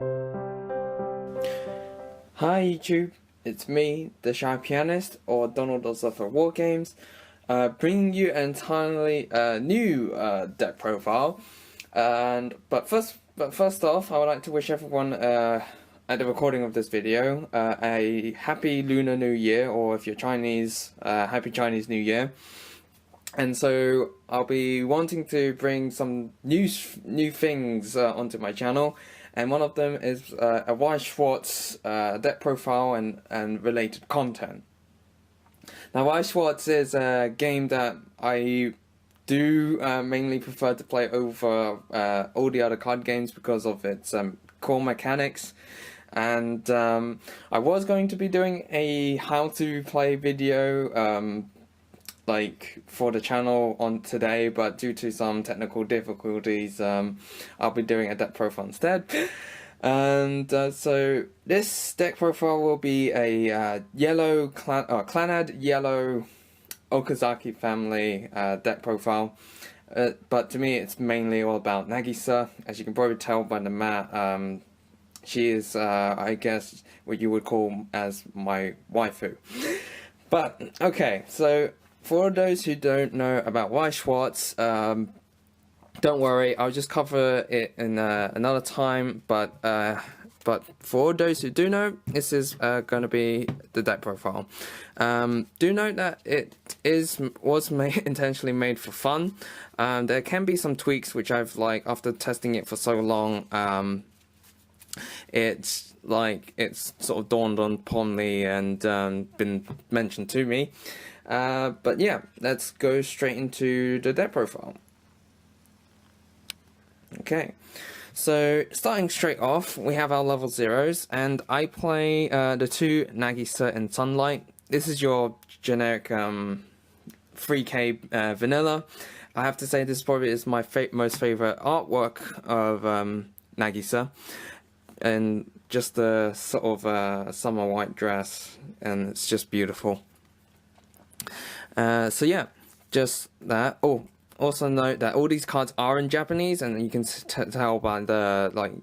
Hi YouTube, it's me, the Shy Pianist, or Donald of War Games, bringing you an entirely new deck profile. But first off, I would like to wish everyone at the recording of this video a happy Lunar New Year, or if you're Chinese, happy Chinese New Year. And so I'll be wanting to bring some new things onto my channel. And one of them is a Y Schwartz deck profile and related content. Now, Y Schwartz is a game that I do mainly prefer to play over all the other card games because of its core mechanics. And I was going to be doing a how to play video for the channel on today, but due to some technical difficulties, I'll be doing a deck profile instead. And so this deck profile will be a yellow Clannad yellow Okazaki family deck profile. But to me, it's mainly all about Nagisa. As you can probably tell by the mat, she is, I guess, what you would call as my waifu. But okay, so for those who don't know about Y Schwartz, don't worry, I'll just cover it in another time. But for those who do know, this is going to be the deck profile. Do note that it was intentionally made for fun. There can be some tweaks which I've after testing it for so long. It's sort of dawned upon me and been mentioned to me. But yeah, let's go straight into the deck profile. Okay, so starting straight off, we have our level 0s, and I play the two Nagisa and Sunlight. This is your generic 3K vanilla. I have to say this probably is my most favorite artwork of Nagisa, and just the sort of summer white dress, and it's just beautiful. So yeah, just that. Oh, also note that all these cards are in Japanese, and you can tell by the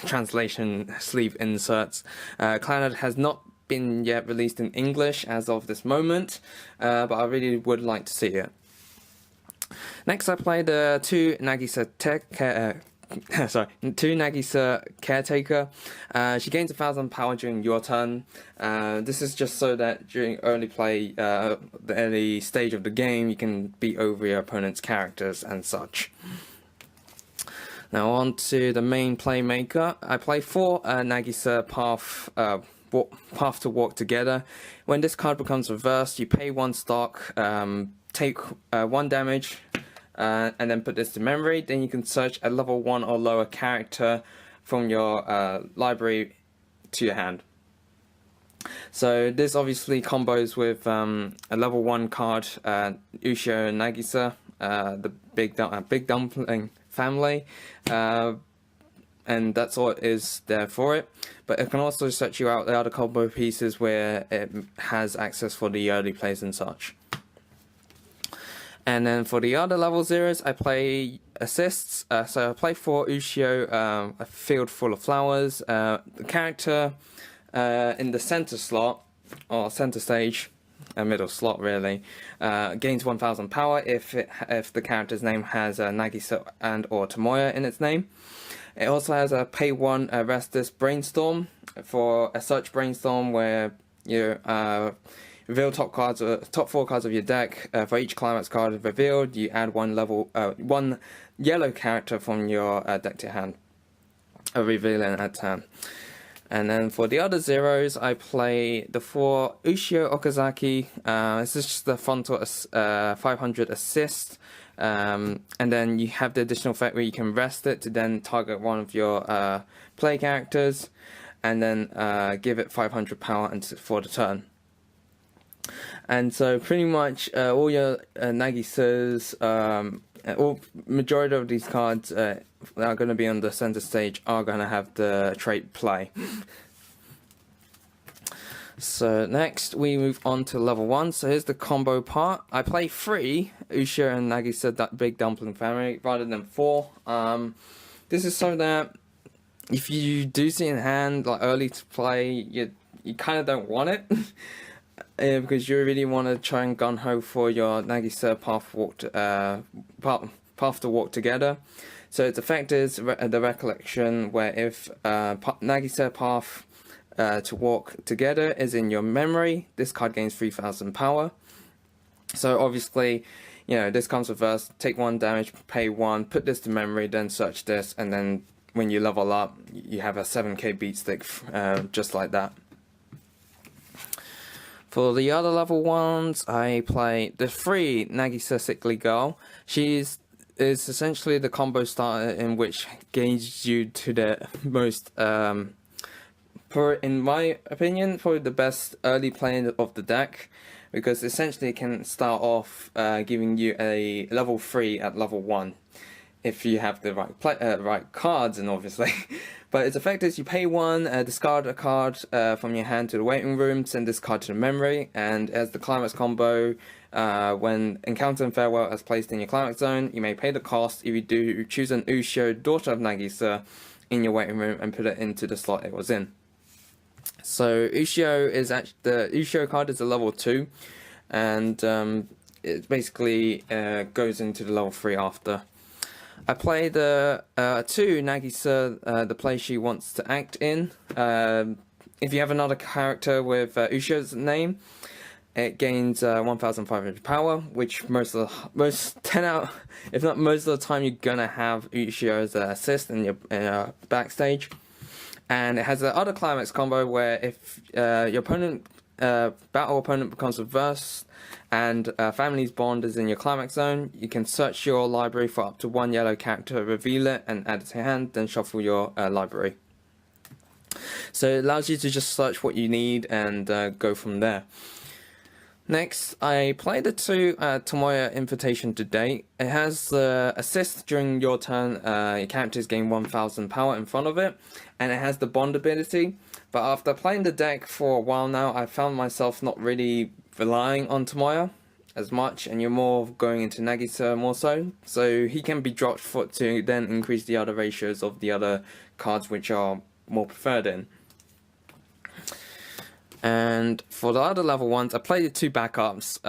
translation sleeve inserts. Clannad has not been yet released in English as of this moment, but I really would like to see it. Next, I play the two Nagisa Caretaker. She gains 1,000 power during your turn. This is just so that during early play, the early stage of the game, you can beat over your opponent's characters and such. Now on to the main playmaker. I play 4 Nagisa Path to Walk Together. When this card becomes reversed, you pay 1 stock, take 1 damage, and then put this to memory. Then you can search a level 1 or lower character from your library to your hand. So this obviously combos with a level 1 card, Ushio and Nagisa, the big dumpling family, and that's all it is there for it. But it can also search you out the other combo pieces where it has access for the early plays and such. And then for the other level 0s, I play assists. So I play for Ushio, a field full of flowers. The character in the center slot, or center stage, a middle slot really, gains 1,000 power if the character's name has Nagisa and or Tomoya in its name. It also has a pay 1 Restless Brainstorm for a search brainstorm where you reveal top 4 cards of your deck. For each climax card revealed, you add one yellow character from your deck to hand, revealing at turn. And then for the other 0s, I play the 4 Ushio Okazaki. This is just the frontal 500 assist. And then you have the additional effect where you can rest it to then target one of your play characters, and then give it 500 power for the turn. And so pretty much all your Nagisas, majority of these cards that are going to be on the center stage are going to have the trait play. So next we move on to level 1. So here's the combo part. I play 3 Ushio and Nagisa, that big dumpling family, rather than 4. This is so that if you do see in hand like early to play, you kind of don't want it. Because you really want to try and gun ho for your Nagisa path to walk together. So its effect is the recollection, where if Nagisa path to walk together is in your memory, this card gains 3000 power. So obviously, you know, this comes reversed. Take 1 damage, pay 1, put this to memory, then search this, and then when you level up, you have a 7k beat stick, just like that. For the other level ones, I play the free Nagisa Sickly Girl. Is essentially the combo starter in which gains you to the most, in my opinion, probably the best early playing of the deck, because essentially it can start off giving you a level 3 at level 1. If you have the right cards, and obviously. But its effect is you pay 1, discard a card from your hand to the waiting room, send this card to the memory, and as the climax combo, when Encounter and Farewell is placed in your climax zone, you may pay the cost. If you do, choose an Ushio, Daughter of Nagisa, in your waiting room and put it into the slot it was in. So Ushio is actually, the Ushio card is a level 2, and it basically goes into the level 3 after. I play the 2 Nagisa, the place she wants to act in. If you have another character with Ushio's name, it gains 1500 power, which most 10 out, if not most of the time, you're gonna have Ushio's assist in your backstage. And it has the other climax combo where if your opponent, battle opponent becomes reversed, and Family's Bond is in your climax zone, you can search your library for up to 1 yellow character, reveal it, and add it to your hand, then shuffle your library. So it allows you to just search what you need and go from there. Next, I play the 2 Tomoya Invitation to Date. It has the assist during your turn, your characters gain 1000 power in front of it, and it has the Bond ability. But after playing the deck for a while now, I found myself not really relying on Tomoya as much, and you're more going into Nagisa more so. So he can be dropped to then increase the other ratios of the other cards which are more preferred in. And for the other level ones, I played the 2 backups.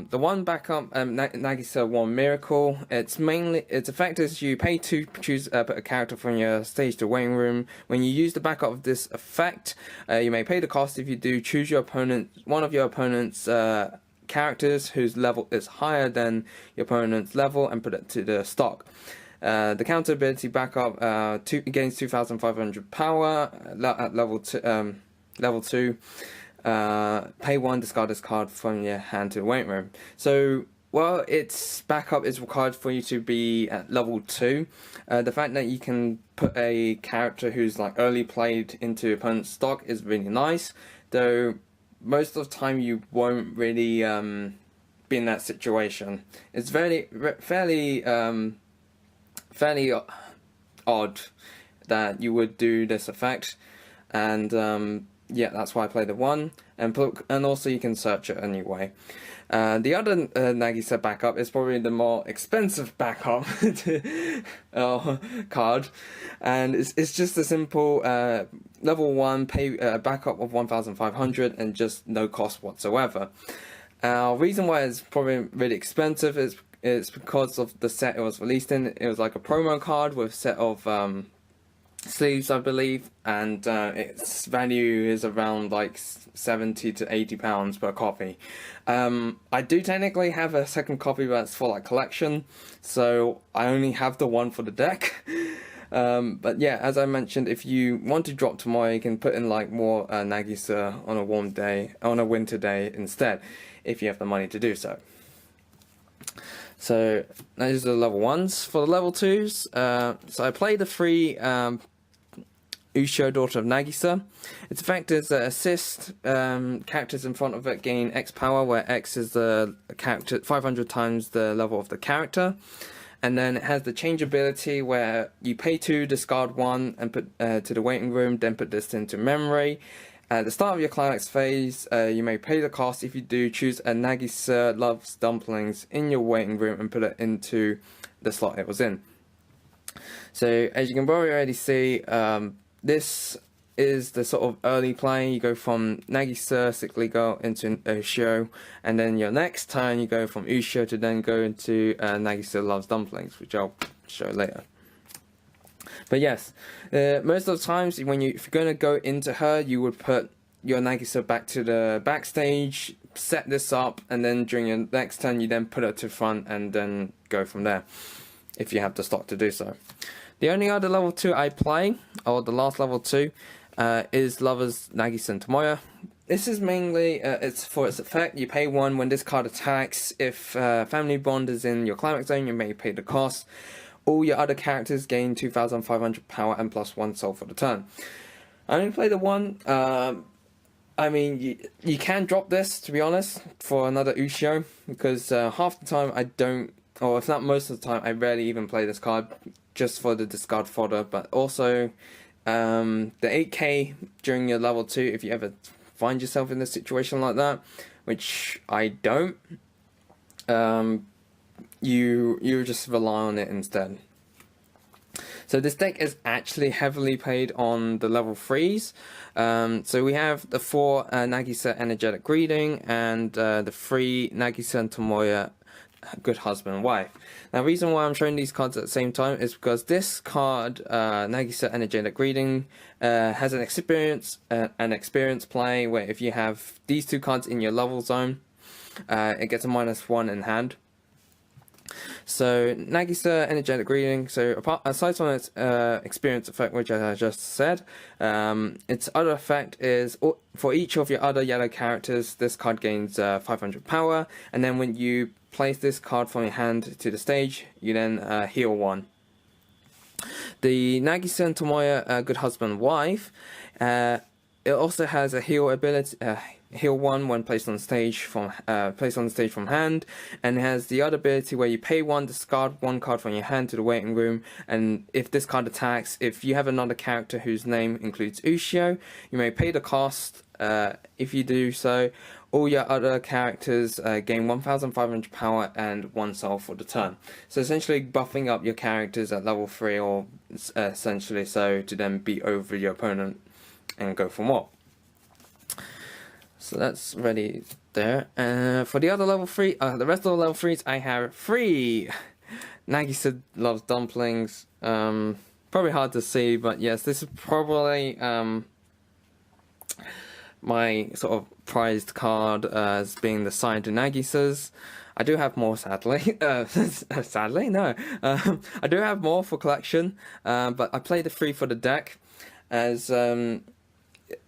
The one backup, Nagisa 1 Miracle. Its effect is you pay 2, choose put a character from your stage to waiting room. When you use the backup of this effect, you may pay the cost. If you do, choose your opponent, one of your opponent's characters whose level is higher than your opponent's level, and put it to the stock. The counter ability backup gains 2500 power at level 2. Pay 1, discard this card from your hand to the waiting room. So, while its backup is required for you to be at level 2, the fact that you can put a character who's like early played into opponent's stock is really nice, though most of the time you won't really be in that situation. It's fairly odd that you would do this effect, and yeah, that's why I play the 1, and also you can search it anyway. The other Nagisa backup is probably the more expensive backup card, and it's just a simple level 1 pay backup of 1500 and just no cost whatsoever. Reason why it's probably really expensive is because of the set it was released in. It was like a promo card with a set of sleeves, I believe, and its value is around like 70 to 80 pounds per copy. I do technically have a second copy, but it's for like collection, so I only have the 1 for the deck. But yeah, as I mentioned, if you want to drop Tomoya, you can put in like more Nagisa on a warm day, on a winter day instead, if you have the money to do so. So those are the level 1s. For the level 2s, so I played the 3 Ushio, Daughter of Nagisa. Its effect is assist characters in front of it gain X power, where X is the character 500 times the level of the character. And then it has the change ability where you pay 2, discard 1, and put to the waiting room, then put this into memory. At the start of your climax phase, you may pay the cost. If you do, choose a Nagisa Loves Dumplings in your waiting room and put it into the slot it was in. So, as you can probably already see, this is the sort of early play. You go from Nagisa, Sickly Girl, into Ushio, and then your next turn you go from Ushio to then go into Nagisa Loves Dumplings, which I'll show later. But yes, most of the times if you're going to go into her, you would put your Nagisa back to the backstage, set this up, and then during your next turn you then put her to front and then go from there, if you have the stock to do so. The only other level 2 I play, or the last level 2, is Lovers Nagisa and Tomoya. This is mainly, it's for its effect. You pay 1 when this card attacks. If Family Bond is in your climax zone, you may pay the cost. All your other characters gain 2,500 power and plus 1 soul for the turn. I only play the 1. I mean, you can drop this, to be honest, for another Ushio, because half the time I don't, or if not most of the time, I rarely even play this card, just for the discard fodder. But also, the 8k during your level 2, if you ever find yourself in a situation like that, which I don't, you just rely on it instead. So this deck is actually heavily played on the level 3s. So we have the 4 Nagisa Energetic Greeting and the 3 Nagisa and Tomoya Good Husband and Wife. Now, the reason why I'm showing these cards at the same time is because this card, Nagisa Energetic Greeting, has an experience play where if you have these 2 cards in your level zone, it gets a -1 in hand. So Nagisa Energetic Greeting, so aside from its experience effect, which I just said, its other effect is for each of your other yellow characters, this card gains 500 power, and then when you place this card from your hand to the stage, you then heal 1. The Nagisa and Tomoya Good Husband Wife, it also has a heal ability, heal 1 when placed on stage from hand, and has the other ability where you pay 1, discard 1 card from your hand to the waiting room, and if this card attacks, if you have another character whose name includes Ushio, you may pay the cost. If you do so, all your other characters gain 1,500 power and 1 soul for the turn. So essentially buffing up your characters at level 3, or essentially so to then beat over your opponent and go for more. So that's ready there. For the other level 3, the rest of the level 3s, I have 3 Nagisa Loves Dumplings. Probably hard to see, but yes, this is probably my sort of prized card as being the signed Nagisas. I do have more, sadly. Sadly, no. I do have more for collection, but I play the 3 for the deck, as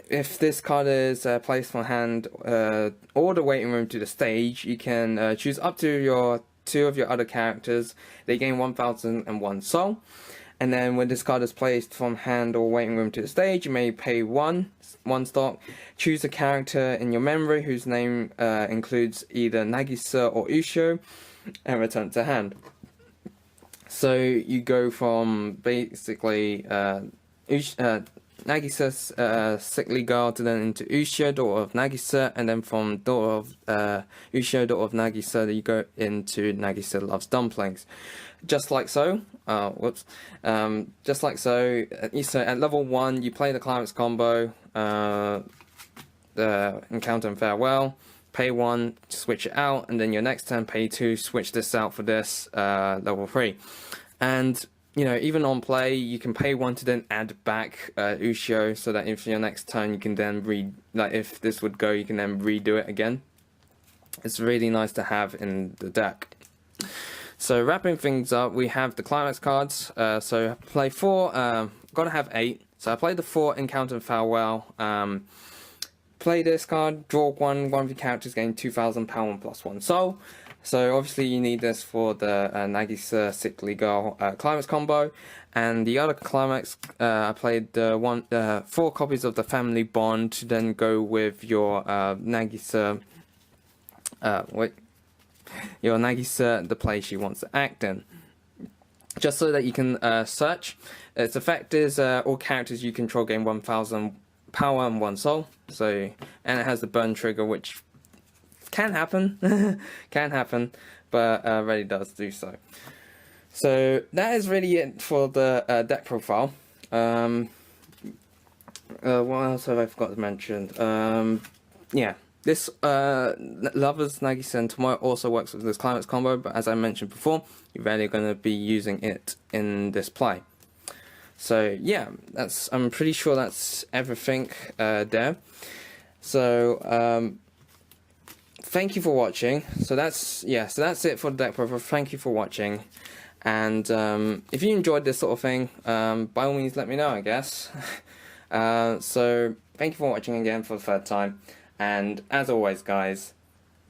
if this card is placed from hand or the waiting room to the stage, you can choose up to your 2 of your other characters. They gain 1,001 soul. And then when this card is placed from hand or waiting room to the stage, you may pay 1 stock. Choose a character in your memory whose name includes either Nagisa or Ushio, and return it to hand. So you go from basically Nagisa's Sickly Girl to then into Ushio, daughter of Nagisa, and then from daughter of Ushio, daughter of Nagisa, you go into Nagisa Loves Dumplings. Just like so. Just like so. So at level 1, you play the climax combo, the Encounter and Farewell. Pay 1, switch it out, and then your next turn pay 2, switch this out for this level 3. And you know, even on play, you can pay 1 to then add back Ushio, so that if your next turn you can then if this would go, you can then redo it again. It's really nice to have in the deck. So wrapping things up, we have the climax cards. So play 4, gotta have 8. So I played the 4 Encounter and Farewell. Play this card, draw 1 of your characters, gain 2,000 power and plus 1 soul. So obviously you need this for the Nagisa Sickly Girl climax combo, and the other climax I played the 4 copies of the Family Bond to then go with your Nagisa. Your Nagisa, the play she wants to act in, just so that you can search. Its effect is all characters you control gain 1,000 power and 1 soul. So, and it has the burn trigger, which can happen, but really does do so. So that is really it for the deck profile. What else have I forgot to mention? Yeah, this Lovers Nagisa and Tomoe also works with this climax combo, but as I mentioned before, you're rarely going to be using it in this play. So yeah, I'm pretty sure that's everything there. So thank you for watching. So that's it for the deck profile. Thank you for watching, and if you enjoyed this sort of thing, by all means let me know, I guess. So thank you for watching again for the third time, and as always guys,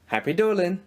happy dueling!